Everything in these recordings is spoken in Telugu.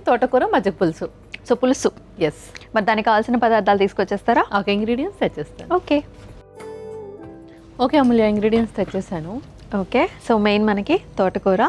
తోటకూర మజ్జిగ పులుసు. సో పులుసు. ఎస్. మరి దానికి కావాల్సిన పదార్థాలు తీసుకొచ్చేస్తారా? ఓకే, ఇంగ్రీడియంట్స్ తెచ్చేస్తాను. ఓకే ఓకే అమూల్య, ఇంగ్రీడియంట్స్ తెచ్చేసాను. ఓకే, సో మెయిన్ మనకి తోటకూర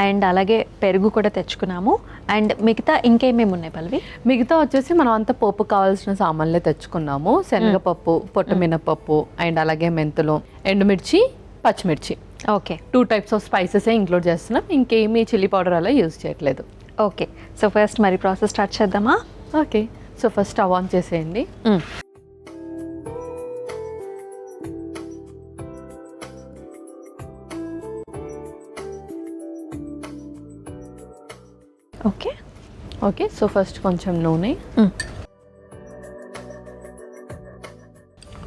అండ్ అలాగే పెరుగు కూడా తెచ్చుకున్నాము. అండ్ మిగతా ఇంకేమేమి ఉన్నాయి పల్లవి? మిగతా వచ్చేసి మనం అంతా పోపు కావాల్సిన సామాన్లే తెచ్చుకున్నాము. శనగపప్పు, పొట్టుమినపప్పు అండ్ అలాగే మెంతులు, ఎండుమిర్చి, పచ్చిమిర్చి. Okay, 2 types of spices include చేస్తున్నాం. ఇంకేమీ చిల్లీ పౌడర్ అలా యూజ్ చేయట్లేదు. ఓకే, సో ఫస్ట్ మరి ప్రాసెస్ స్టార్ట్ చేద్దామా? Okay, so first stove on చేసేయండి. ఓకే ఓకే, సో ఫస్ట్ కొంచెం నూనె.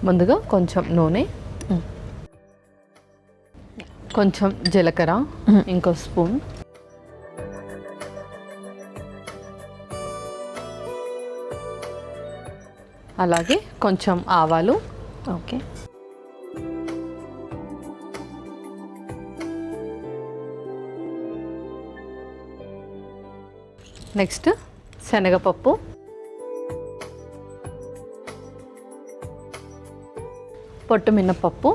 ముందుగా కొంచెం నూనె, కొంచెం జీలకర్ర, ఇంకో స్పూన్, అలాగే కొంచెం ఆవాలు. ఓకే, నెక్స్ట్ శనగపప్పు, పొట్టు మినపప్పు,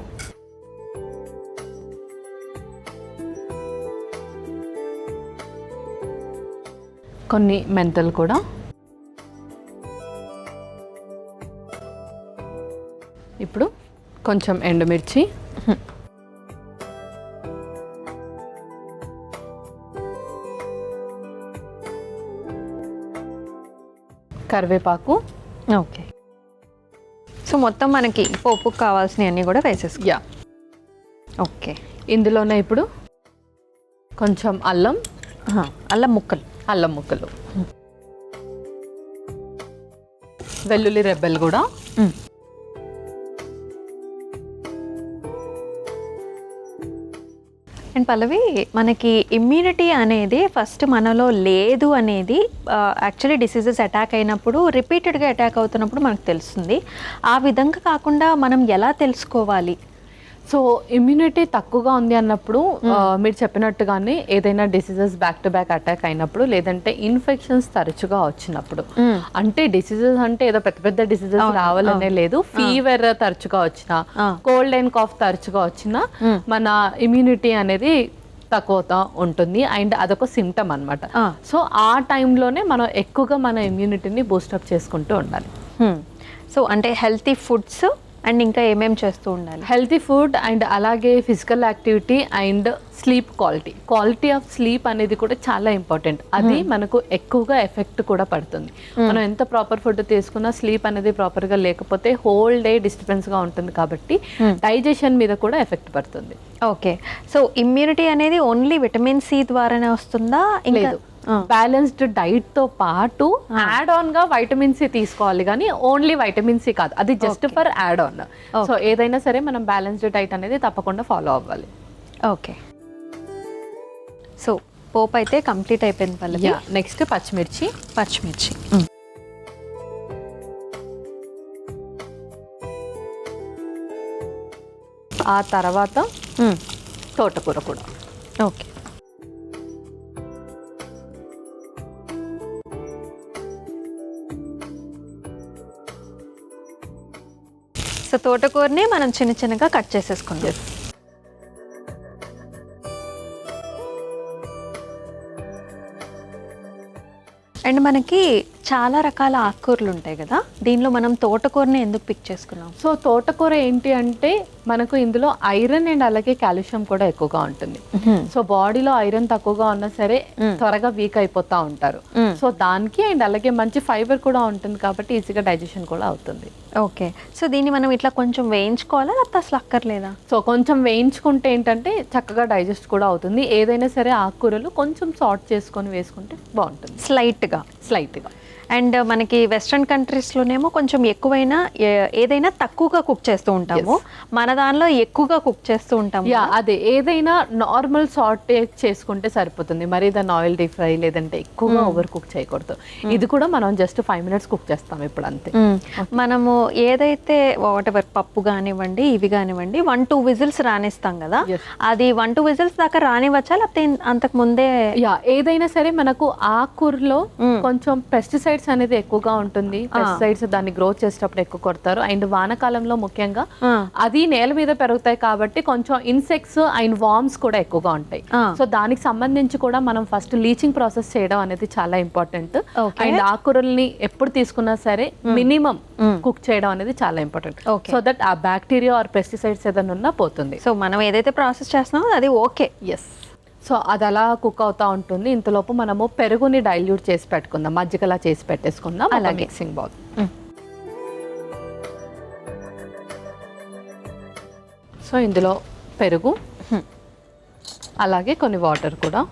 కొన్ని మెంతులు కూడా, ఇప్పుడు కొంచెం ఎండుమిర్చి, కరివేపాకు. ఓకే, సో మొత్తం మనకి పోపుకు కావాల్సినవన్నీ కూడా వేసేసుకో. Yeah, okay. ఇందులోనే ఇప్పుడు కొంచెం అల్లం, అల్లం ముక్కలు, అల్లం ముక్కలు, వెల్లుల్లి రెబ్బలు కూడా, అండ్ పల్లవి మనకి ఇమ్యూనిటీ అనేది ఫస్ట్ మనలో లేదు అనేది యాక్చువల్లీ డిసీజెస్ అటాక్ అయినప్పుడు రిపీటెడ్గా అటాక్ అవుతున్నప్పుడు మనకు తెలుస్తుంది. ఆ విధంగా కాకుండా మనం ఎలా తెలుసుకోవాలి? సో ఇమ్యూనిటీ తక్కువగా ఉంది అన్నప్పుడు మీరు చెప్పినట్టుగానే ఏదైనా diseases back to back attack అయినప్పుడు, లేదంటే ఇన్ఫెక్షన్స్ తరచుగా వచ్చినప్పుడు, అంటే డిసీజెస్ అంటే ఏదో పెద్ద పెద్ద డిసీజెస్ రావాలనే లేదు, ఫీవర్ తరచుగా వచ్చినా, కోల్డ్ అండ్ కాఫ్ తరచుగా వచ్చినా మన ఇమ్యూనిటీ అనేది తక్కువ ఉంటుంది. అండ్ అదొక సిమ్టమ్ అనమాట. సో ఆ టైంలోనే మనం ఎక్కువగా మన ఇమ్యూనిటీని బూస్టప్ చేసుకుంటూ ఉండాలి. సో అంటే హెల్తీ ఫుడ్స్ అండ్ ఇంకా ఏమేమి చేస్తూ ఉండాలి? హెల్తీ ఫుడ్ అండ్ అలాగే physical activity and sleep quality of sleep అనేది కూడా చాలా ఇంపార్టెంట్. అది మనకు ఎక్కువగా ఎఫెక్ట్ కూడా పడుతుంది. మనం ఎంత ప్రాపర్ ఫుడ్ తీసుకున్నా స్లీప్ అనేది ప్రాపర్గా లేకపోతే హోల్ డే డిస్టర్బెన్స్గా ఉంటుంది. కాబట్టి డైజెషన్ మీద కూడా ఎఫెక్ట్ పడుతుంది. ఓకే, సో ఇమ్యూనిటీ అనేది ఓన్లీ విటమిన్ సి ద్వారానే వస్తుందా? లేదు, బ్యాలెన్స్డ్ డైట్ తో పాటు యాడ్ ఆన్ గా వైటమిన్ సి తీసుకోవాలి, కానీ ఓన్లీ వైటమిన్ సి కాదు, అది just for add on. So ఏదైనా సరే మనం బ్యాలెన్స్డ్ డైట్ అనేది తప్పకుండా ఫాలో అవ్వాలి. ఓకే, సో పోపు అయితే కంప్లీట్ అయిపోయింది పల్లవి. నెక్స్ట్ పచ్చిమిర్చి. ఆ తర్వాత తోటకూర కూడా. ఓకే, సో తోటకూరని మనం చిన్న చిన్నగా కట్ చేసేసుకుందాం. అండ్ మనకి చాలా రకాల ఆకుకూరలు ఉంటాయి కదా, దీనిలో మనం తోటకూరని ఎందుకు పిక్ చేసుకున్నాం? సో తోటకూర ఏంటి అంటే మనకు ఇందులో ఐరన్ అండ్ అలాగే కాల్షియం కూడా ఎక్కువగా ఉంటుంది. సో బాడీలో ఐరన్ తక్కువగా ఉన్నా సరే త్వరగా వీక్ అయిపోతా ఉంటారు. సో దానికి అండ్ అలాగే మంచి ఫైబర్ కూడా ఉంటుంది కాబట్టి ఈజీగా డైజెషన్ కూడా అవుతుంది. ఓకే, సో దీన్ని మనం ఇట్లా కొంచెం వేయించుకోవాలా లేకపోతే అసలు అక్కర్లేదా? సో కొంచెం వేయించుకుంటే ఏంటంటే చక్కగా డైజెస్ట్ కూడా అవుతుంది. ఏదైనా సరే ఆకుకూరలు కొంచెం సార్ట్ చేసుకొని వేసుకుంటే బాగుంటుంది, స్లైట్గా. అండ్ మనకి వెస్ట్రన్ కంట్రీస్లోనేమో కొంచెం ఎక్కువైనా ఏదైనా తక్కువగా కుక్ చేస్తూ ఉంటాము, మన దానిలో ఎక్కువగా కుక్ చేస్తూ ఉంటాము. అదే ఏదైనా నార్మల్ సార్ట్ చేసుకుంటే సరిపోతుంది, మరి దాన్ని ఆయిల్ డీప్ ఫ్రై లేదంటే ఎక్కువగా ఓవర్ కుక్ చేయకూడదు. ఇది కూడా మనం జస్ట్ 5 minutes కుక్ చేస్తాం ఇప్పుడు అంతే. మనము ఏదైతే వాట్ ఎవర్ పప్పు కానివ్వండి ఇవి కానివ్వండి 1-2 విజిల్స్ రానిస్తాం కదా, అది 1-2 విజిల్స్ దాకా రానివచ్చా లేకపోతే అంతకు ముందే? ఏదైనా సరే మనకు ఆకుకూరలో కొంచెం పెస్టిసైడ్స్ అనేది ఎక్కువగా ఉంటుంది. పెస్టిసైడ్స్ దాన్ని గ్రోత్ చేసేటప్పుడు ఎక్కువ కొడతారు. అండ్ వానకాలంలో ముఖ్యంగా అది నేల మీద పెరుగుతాయి కాబట్టి కొంచెం ఇన్సెక్ట్స్ అండ్ వార్మ్స్ కూడా ఎక్కువగా ఉంటాయి. సో దానికి సంబంధించి కూడా మనం ఫస్ట్ లీచింగ్ ప్రాసెస్ చేయడం అనేది చాలా ఇంపార్టెంట్. అండ్ ఆకుకూరల్ని ఎప్పుడు తీసుకున్నా సరే మినిమం కుక్ చేయడం అనేది చాలా ఇంపార్టెంట్. సో దట్ ఆ బ్యాక్టీరియా ఆర్ పెస్టిసైడ్స్ ఏదైనా ఉన్నా పోతుంది. సో మనం ఏదైతే ప్రాసెస్ చేస్తున్నామో అది ఓకే. ఎస్. సో అది అలా కుక్ అవుతా ఉంటుంది. ఇంతలోపు మనము పెరుగుని డైల్యూట్ చేసి పెట్టుకుందాం, మజ్జిగలా చేసి పెట్టేసుకుందాం. అలాగే మిక్సింగ్ బౌల్. సో ఇందులో పెరుగు అలాగే కొన్ని వాటర్ కూడా,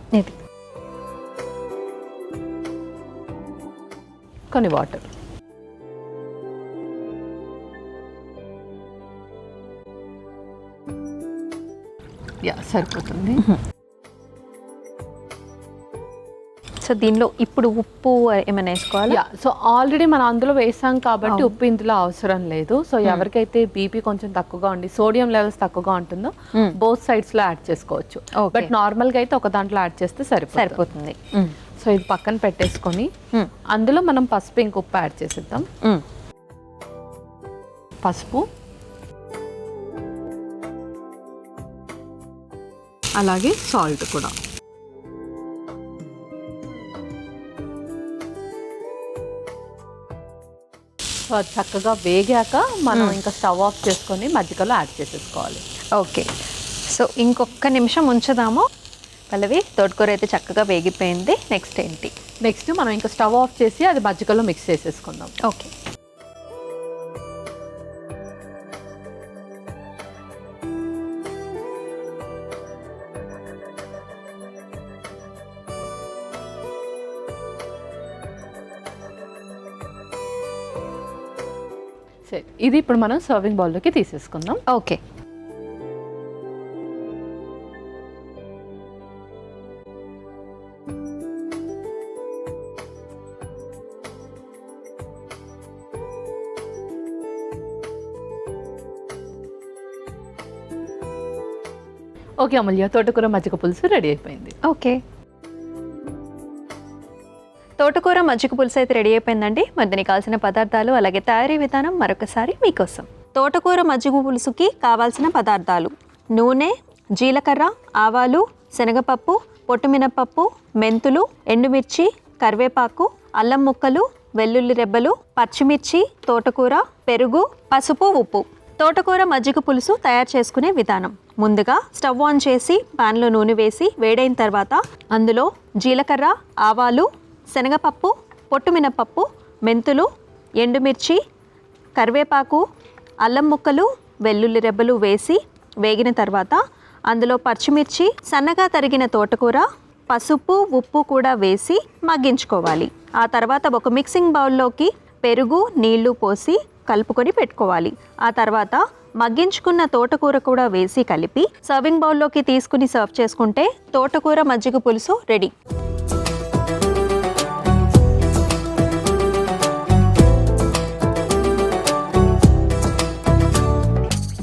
కొన్ని వాటర్. సరిపోతుంది. సో దీనిలో ఇప్పుడు ఉప్పు ఏమైనా వేసుకోవాలి? సో ఆల్రెడీ మనం అందులో వేసాం కాబట్టి ఉప్పు ఇందులో అవసరం లేదు. సో ఎవరికైతే బీపీ కొంచెం తక్కువగా ఉండి సోడియం లెవెల్స్ తక్కువగా ఉంటుందో బోత్ సైడ్స్ లో యాడ్ చేసుకోవచ్చు. బట్ నార్మల్ గా అయితే ఒక దాంట్లో యాడ్ చేస్తే సరిపోతుంది. సో ఇది పక్కన పెట్టేసుకొని అందులో మనం పసుపు ఇంక ఉప్పు యాడ్ చేసేద్దాం. పసుపు అలాగే సాల్ట్ కూడా. సో అది చక్కగా వేగాక మనం ఇంకా స్టవ్ ఆఫ్ చేసుకొని మజ్జిగలో యాడ్ చేసేసుకోవాలి. ఓకే. సో ఇంకొక నిమిషం ఉంచుదాము. పల్లవి, తోటకూర అయితే చక్కగా వేగిపోయింది. నెక్స్ట్ ఏంటి? నెక్స్ట్ మనం ఇంకా స్టవ్ ఆఫ్ చేసి అది మజ్జిగలో మిక్స్ చేసేసుకుందాం. ఓకే. సరే, ఇది ఇప్పుడు మనం సర్వింగ్ బౌల్లోకి తీసేసుకుందాం. ఓకే. ఓకే అమూల్య, తోటకూర మజ్జిగ పులుసు రెడీ అయిపోయింది. ఓకే. తోటకూర మజ్జిగ పులుసు అయితే రెడీ అయిపోయిందండి. మరి దీనికి కావాల్సిన పదార్థాలు అలాగే తయారీ విధానం మరొకసారి మీకోసం. తోటకూర మజ్జిగ పులుసుకి కావాల్సిన పదార్థాలు: నూనె, జీలకర్ర, ఆవాలు, శనగపప్పు, పొట్టుమినపప్పు, మెంతులు, ఎండుమిర్చి, కరివేపాకు, అల్లం ముక్కలు, వెల్లుల్లి రెబ్బలు, పచ్చిమిర్చి, తోటకూర, పెరుగు, పసుపు, ఉప్పు. తోటకూర మజ్జిగ పులుసు తయారు చేసుకునే విధానం: ముందుగా స్టవ్ ఆన్ చేసి పాన్లో నూనె వేసి వేడైన తర్వాత అందులో జీలకర్ర, ఆవాలు, శనగపప్పు, పొట్టుమినపప్పు, మెంతులు, ఎండుమిర్చి, కరివేపాకు, అల్లం ముక్కలు, వెల్లుల్లి రెబ్బలు వేసి వేగిన తర్వాత అందులో పచ్చిమిర్చి, సన్నగా తరిగిన తోటకూర, పసుపు, ఉప్పు కూడా వేసి మగ్గించుకోవాలి. ఆ తర్వాత ఒక మిక్సింగ్ బౌల్లోకి పెరుగు, నీళ్లు పోసి కలుపుకొని పెట్టుకోవాలి. ఆ తర్వాత మగ్గించుకున్న తోటకూర కూడా వేసి కలిపి సర్వింగ్ బౌల్లోకి తీసుకుని సర్వ్ చేసుకుంటే తోటకూర మజ్జిగ పులుసు రెడీ.